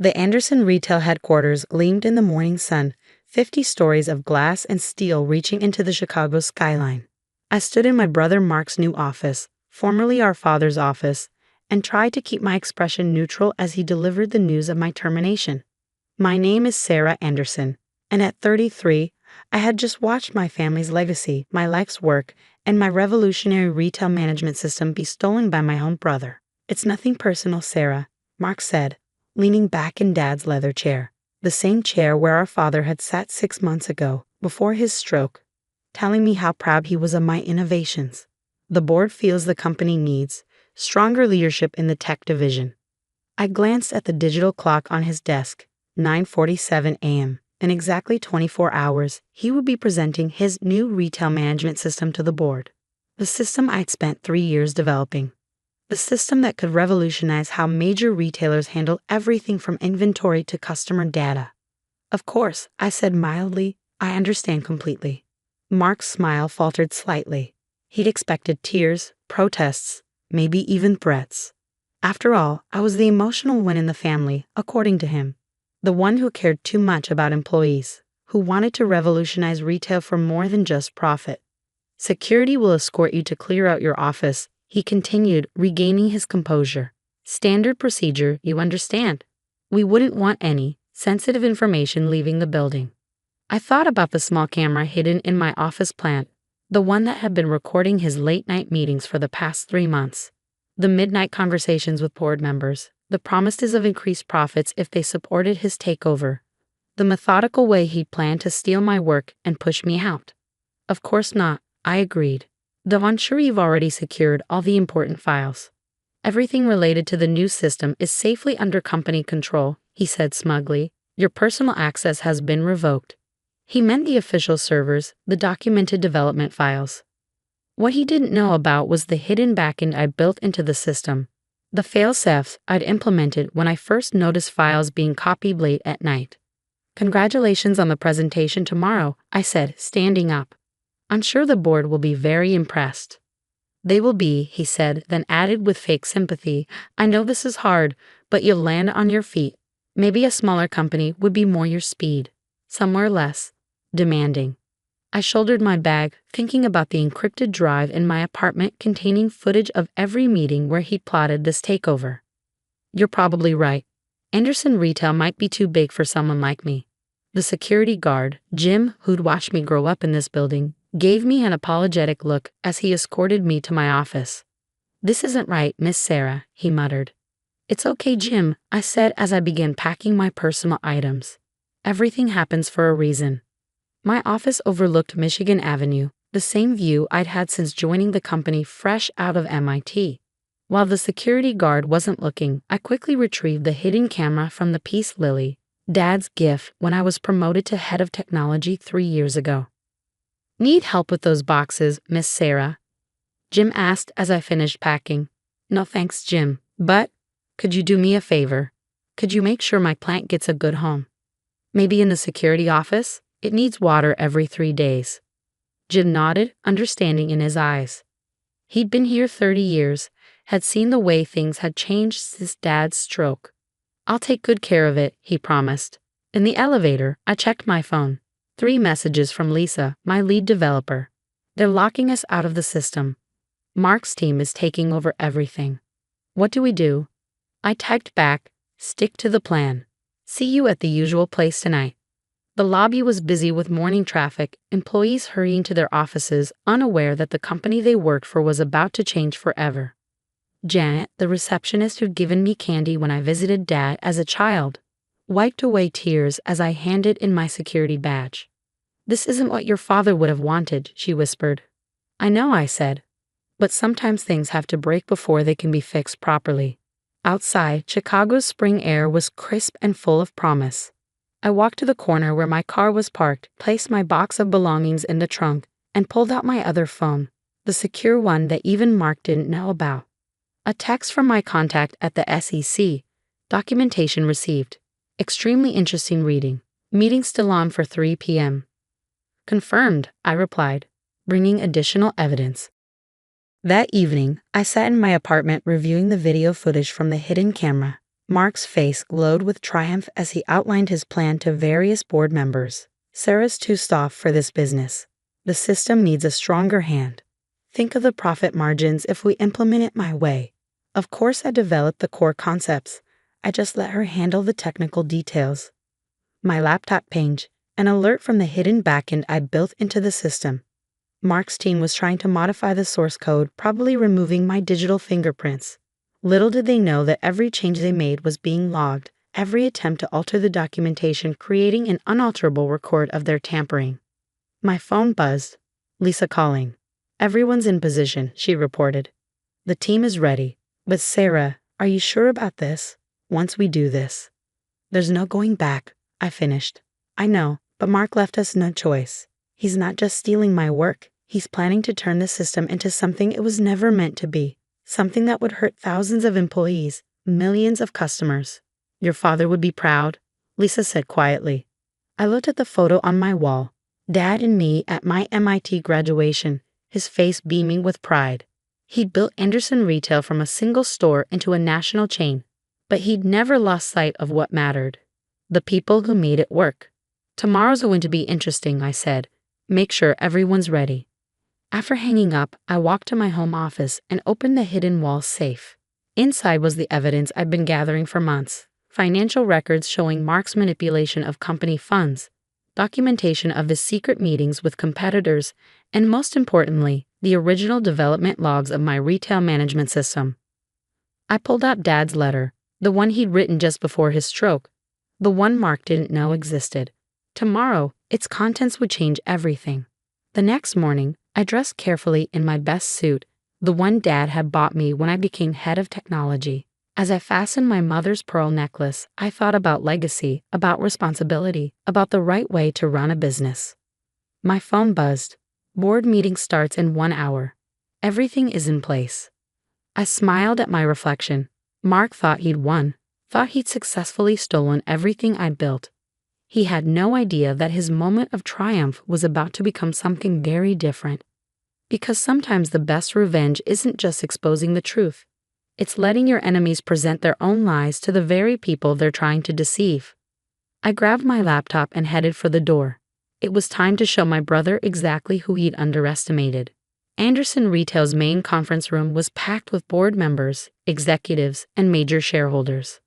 The Anderson retail headquarters gleamed in the morning sun, 50 stories of glass and steel reaching into the Chicago skyline. I stood in my brother Mark's new office, formerly our father's office, and tried to keep my expression neutral as he delivered the news of my termination. My name is Sarah Anderson, and at 33, I had just watched my family's legacy, my life's work, and my revolutionary retail management system be stolen by my own brother. It's nothing personal, Sarah, Mark said, leaning back in Dad's leather chair, the same chair where our father had sat 6 months ago, before his stroke, telling me how proud he was of my innovations. The board feels the company needs stronger leadership in the tech division. I glanced at the digital clock on his desk, 9:47 a.m. In exactly 24 hours, he would be presenting his new retail management system to the board. The system I'd spent 3 years developing. The system that could revolutionize how major retailers handle everything from inventory to customer data. Of course, I said mildly, I understand completely. Mark's smile faltered slightly. He'd expected tears, protests, maybe even threats. After all, I was the emotional one in the family, according to him. The one who cared too much about employees, who wanted to revolutionize retail for more than just profit. Security will escort you to clear out your office, he continued, regaining his composure. Standard procedure, you understand. We wouldn't want any sensitive information leaving the building. I thought about the small camera hidden in my office plant, the one that had been recording his late-night meetings for the past 3 months. The midnight conversations with board members, the promises of increased profits if they supported his takeover, the methodical way he planned to steal my work and push me out. Of course not, I agreed. Though I'm sure you've already secured all the important files. Everything related to the new system is safely under company control, he said smugly. Your personal access has been revoked. He meant the official servers, the documented development files. What he didn't know about was the hidden backend I'd built into the system, the fail-safes I'd implemented when I first noticed files being copied late at night. Congratulations on the presentation tomorrow, I said, standing up. I'm sure the board will be very impressed. They will be, he said, then added with fake sympathy, I know this is hard, but you'll land on your feet. Maybe a smaller company would be more your speed. Somewhere less demanding. I shouldered my bag, thinking about the encrypted drive in my apartment containing footage of every meeting where he'd plotted this takeover. You're probably right. Anderson Retail might be too big for someone like me. The security guard, Jim, who'd watched me grow up in this building, gave me an apologetic look as he escorted me to my office. This isn't right, Miss Sarah, he muttered. It's okay, Jim, I said as I began packing my personal items. Everything happens for a reason. My office overlooked Michigan Avenue, the same view I'd had since joining the company fresh out of MIT. While the security guard wasn't looking, I quickly retrieved the hidden camera from the Peace Lily, Dad's gift when I was promoted to head of technology 3 years ago. Need help with those boxes, Miss Sarah? Jim asked as I finished packing. No thanks, Jim, but could you do me a favor? Could you make sure my plant gets a good home? Maybe in the security office? It needs water every 3 days. Jim nodded, understanding in his eyes. He'd been here 30 years, had seen the way things had changed since Dad's stroke. I'll take good care of it, he promised. In the elevator, I checked my phone. 3 messages from Lisa, my lead developer. They're locking us out of the system. Mark's team is taking over everything. What do we do? I typed back, stick to the plan. See you at the usual place tonight. The lobby was busy with morning traffic, employees hurrying to their offices, unaware that the company they worked for was about to change forever. Janet, the receptionist who'd given me candy when I visited Dad as a child, wiped away tears as I handed in my security badge. This isn't what your father would have wanted, she whispered. I know, I said. But sometimes things have to break before they can be fixed properly. Outside, Chicago's spring air was crisp and full of promise. I walked to the corner where my car was parked, placed my box of belongings in the trunk, and pulled out my other phone, the secure one that even Mark didn't know about. A text from my contact at the SEC. Documentation received. Extremely interesting reading. Meeting still on for 3 p.m. Confirmed, I replied, bringing additional evidence. That evening, I sat in my apartment reviewing the video footage from the hidden camera. Mark's face glowed with triumph as he outlined his plan to various board members. Sarah's too soft for this business. The system needs a stronger hand. Think of the profit margins if we implement it my way. Of course, I developed the core concepts. I just let her handle the technical details. My laptop pinged, an alert from the hidden backend I built into the system. Mark's team was trying to modify the source code, probably removing my digital fingerprints. Little did they know that every change they made was being logged, every attempt to alter the documentation creating an unalterable record of their tampering. My phone buzzed. Lisa calling. Everyone's in position, she reported. The team is ready. But Sarah, are you sure about this? Once we do this. There's no going back, I finished. I know, but Mark left us no choice. He's not just stealing my work. He's planning to turn the system into something it was never meant to be. Something that would hurt thousands of employees, millions of customers. Your father would be proud, Lisa said quietly. I looked at the photo on my wall. Dad and me at my MIT graduation, his face beaming with pride. He'd built Anderson Retail from a single store into a national chain, but he'd never lost sight of what mattered. The people who made it work. Tomorrow's going to be interesting, I said. Make sure everyone's ready. After hanging up, I walked to my home office and opened the hidden wall safe. Inside was the evidence I'd been gathering for months. Financial records showing Mark's manipulation of company funds, documentation of his secret meetings with competitors, and most importantly, the original development logs of my retail management system. I pulled out Dad's letter, the one he'd written just before his stroke, the one Mark didn't know existed. Tomorrow, its contents would change everything. The next morning, I dressed carefully in my best suit, the one Dad had bought me when I became head of technology. As I fastened my mother's pearl necklace, I thought about legacy, about responsibility, about the right way to run a business. My phone buzzed. Board meeting starts in 1 hour. Everything is in place. I smiled at my reflection. Mark thought he'd won, thought he'd successfully stolen everything I'd built. He had no idea that his moment of triumph was about to become something very different. Because sometimes the best revenge isn't just exposing the truth. It's letting your enemies present their own lies to the very people they're trying to deceive. I grabbed my laptop and headed for the door. It was time to show my brother exactly who he'd underestimated. Anderson Retail's main conference room was packed with board members, executives, and major shareholders.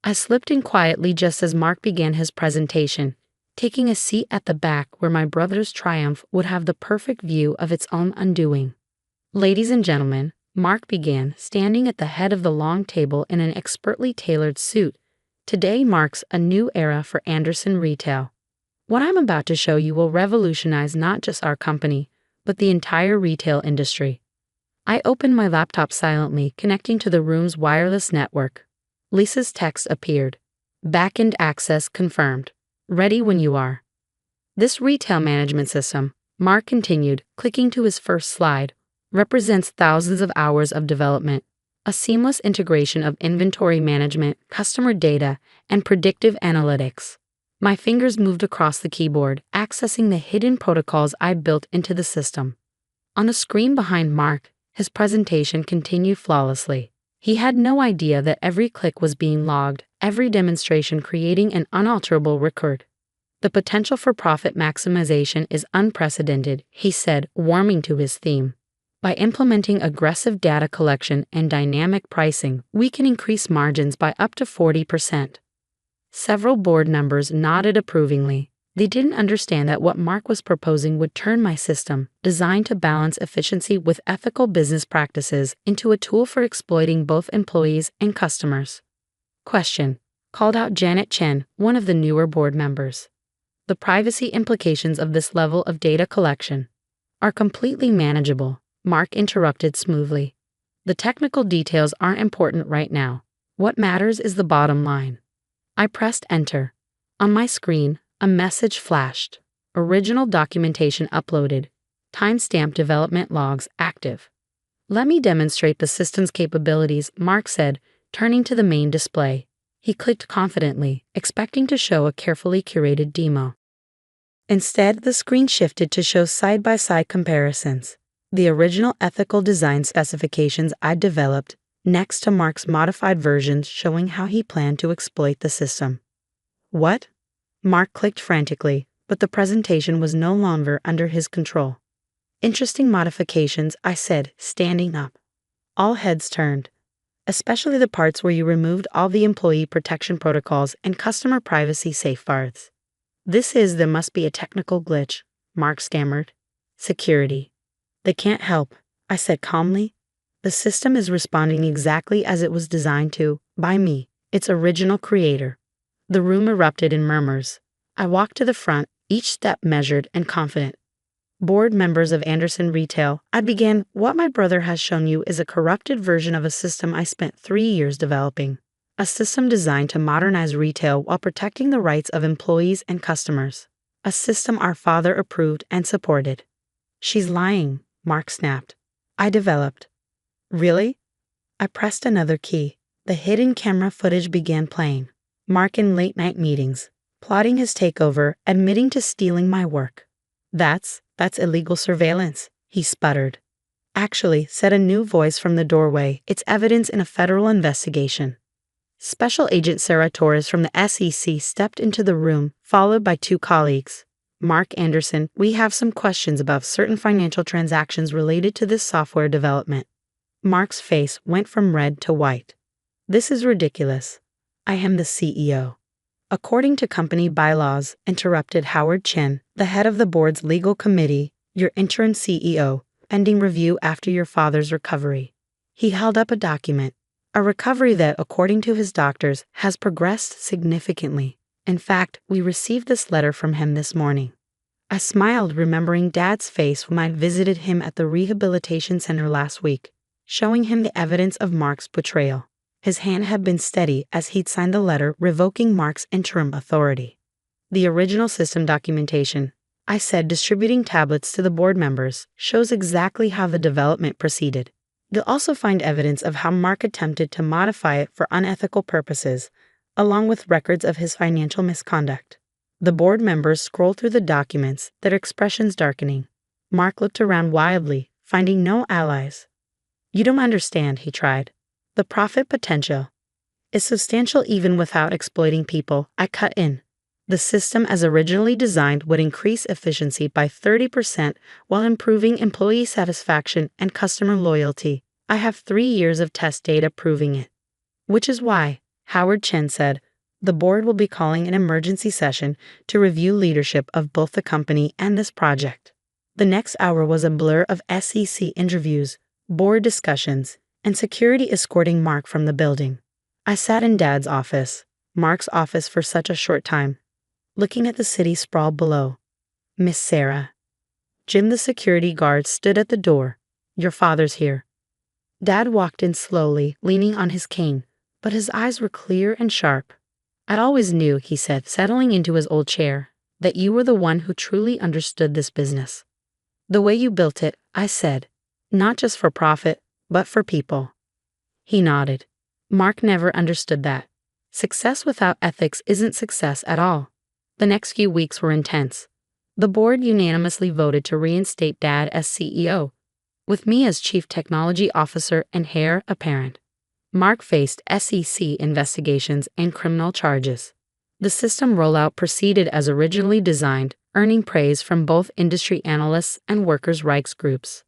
I slipped in quietly just as Mark began his presentation, taking a seat at the back where my brother's triumph would have the perfect view of its own undoing. Ladies and gentlemen, Mark began, standing at the head of the long table in an expertly tailored suit. Today marks a new era for Anderson Retail. What I'm about to show you will revolutionize not just our company, but the entire retail industry. I opened my laptop silently, connecting to the room's wireless network. Lisa's text appeared. Backend access confirmed. Ready when you are. This retail management system, Mark continued, clicking to his first slide, represents thousands of hours of development, a seamless integration of inventory management, customer data, and predictive analytics. My fingers moved across the keyboard, accessing the hidden protocols I built into the system. On the screen behind Mark, his presentation continued flawlessly. He had no idea that every click was being logged, every demonstration creating an unalterable record. The potential for profit maximization is unprecedented, he said, warming to his theme. By implementing aggressive data collection and dynamic pricing, we can increase margins by up to 40%. Several board members nodded approvingly. They didn't understand that what Mark was proposing would turn my system, designed to balance efficiency with ethical business practices, into a tool for exploiting both employees and customers. Question, called out Janet Chen, one of the newer board members. The privacy implications of this level of data collection are completely manageable, Mark interrupted smoothly. The technical details aren't important right now. What matters is the bottom line. I pressed enter. On my screen, a message flashed. Original documentation uploaded. Timestamp development logs active. Let me demonstrate the system's capabilities, Mark said, turning to the main display. He clicked confidently, expecting to show a carefully curated demo. Instead, the screen shifted to show side-by-side comparisons. The original ethical design specifications I'd developed, next to Mark's modified versions showing how he planned to exploit the system. What? Mark clicked frantically, but the presentation was no longer under his control. Interesting modifications, I said, standing up. All heads turned, especially the parts where you removed all the employee protection protocols and customer privacy safeguards. There must be a technical glitch, Mark stammered. Security. They can't help, I said calmly. The system is responding exactly as it was designed to, by me, its original creator. The room erupted in murmurs. I walked to the front, each step measured and confident. Board members of Anderson Retail, I began, what my brother has shown you is a corrupted version of a system I spent 3 years developing. A system designed to modernize retail while protecting the rights of employees and customers. A system our father approved and supported. She's lying, Mark snapped. I developed. Really? I pressed another key. The hidden camera footage began playing. Mark in late-night meetings, plotting his takeover, admitting to stealing my work. That's illegal surveillance, he sputtered. Actually, said a new voice from the doorway, it's evidence in a federal investigation. Special Agent Sarah Torres from the SEC stepped into the room, followed by 2 colleagues. Mark Anderson, we have some questions about certain financial transactions related to this software development. Mark's face went from red to white. This is ridiculous. I am the CEO. According to company bylaws, interrupted Howard Chen, the head of the board's legal committee, your interim CEO, pending review after your father's recovery. He held up a document. A recovery that, according to his doctors, has progressed significantly. In fact, we received this letter from him this morning. I smiled, remembering Dad's face when I visited him at the rehabilitation center last week, showing him the evidence of Mark's betrayal. His hand had been steady as he'd signed the letter revoking Mark's interim authority. The original system documentation, I said, distributing tablets to the board members, shows exactly how the development proceeded. You'll also find evidence of how Mark attempted to modify it for unethical purposes, along with records of his financial misconduct. The board members scrolled through the documents, their expressions darkening. Mark looked around wildly, finding no allies. You don't understand, he tried. The profit potential is substantial even without exploiting people, I cut in. The system as originally designed would increase efficiency by 30% while improving employee satisfaction and customer loyalty. I have 3 years of test data proving it. Which is why, Howard Chen said, the board will be calling an emergency session to review leadership of both the company and this project. The next hour was a blur of SEC interviews, board discussions, and security escorting Mark from the building. I sat in Dad's office, Mark's office for such a short time, looking at the city sprawled below. Miss Sarah. Jim, the security guard, stood at the door. Your father's here. Dad walked in slowly, leaning on his cane, but his eyes were clear and sharp. I always knew, he said, settling into his old chair, that you were the one who truly understood this business. The way you built it, I said, not just for profit, but for people. He nodded. Mark never understood that. Success without ethics isn't success at all. The next few weeks were intense. The board unanimously voted to reinstate Dad as CEO, with me as Chief Technology Officer and heir apparent. Mark faced SEC investigations and criminal charges. The system rollout proceeded as originally designed, earning praise from both industry analysts and workers' rights groups.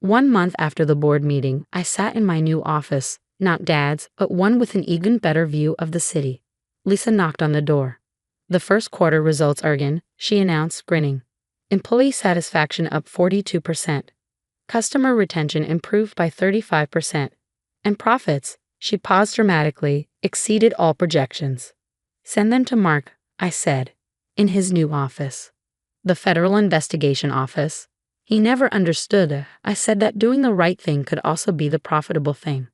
1 month after the board meeting, I sat in my new office, not Dad's, but one with an even better view of the city. Lisa knocked on the door. The first quarter results are in, she announced, grinning. Employee satisfaction up 42%. Customer retention improved by 35%. And profits, she paused dramatically, exceeded all projections. Send them to Mark, I said, in his new office. The Federal Investigation Office. He never understood. I said that doing the right thing could also be the profitable thing.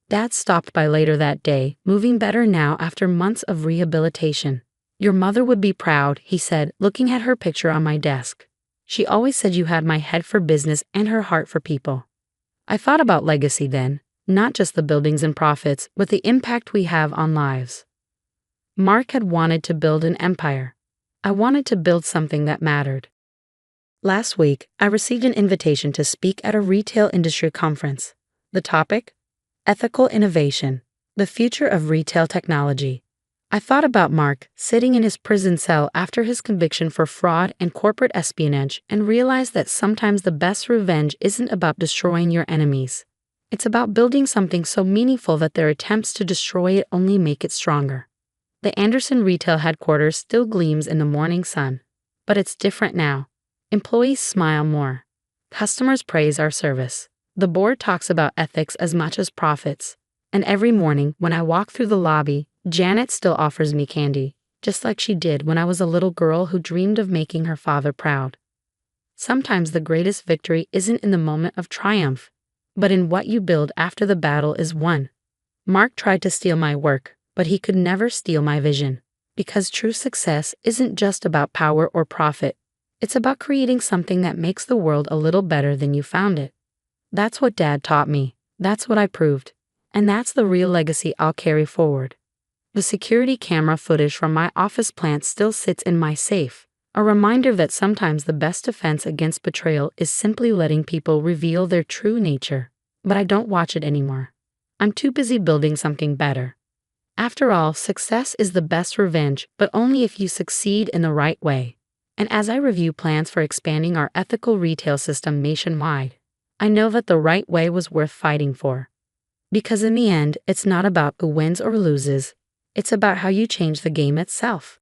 Dad stopped by later that day, moving better now after months of rehabilitation. Your mother would be proud, he said, looking at her picture on my desk. She always said you had my head for business and her heart for people. I thought about legacy then, not just the buildings and profits, but the impact we have on lives. Mark had wanted to build an empire. I wanted to build something that mattered. Last week, I received an invitation to speak at a retail industry conference. The topic? Ethical innovation, the future of retail technology. I thought about Mark sitting in his prison cell after his conviction for fraud and corporate espionage and realized that sometimes the best revenge isn't about destroying your enemies. It's about building something so meaningful that their attempts to destroy it only make it stronger. The Anderson retail headquarters still gleams in the morning sun, but it's different now. Employees smile more. Customers praise our service. The board talks about ethics as much as profits. And every morning, when I walk through the lobby, Janet still offers me candy, just like she did when I was a little girl who dreamed of making her father proud. Sometimes the greatest victory isn't in the moment of triumph, but in what you build after the battle is won. Mark tried to steal my work, but he could never steal my vision. Because true success isn't just about power or profit. It's about creating something that makes the world a little better than you found it. That's what Dad taught me. That's what I proved. And that's the real legacy I'll carry forward. The security camera footage from my office plant still sits in my safe, a reminder that sometimes the best defense against betrayal is simply letting people reveal their true nature. But I don't watch it anymore. I'm too busy building something better. After all, success is the best revenge, but only if you succeed in the right way. And as I review plans for expanding our ethical retail system nationwide, I know that the right way was worth fighting for. Because in the end, it's not about who wins or loses. It's about how you change the game itself.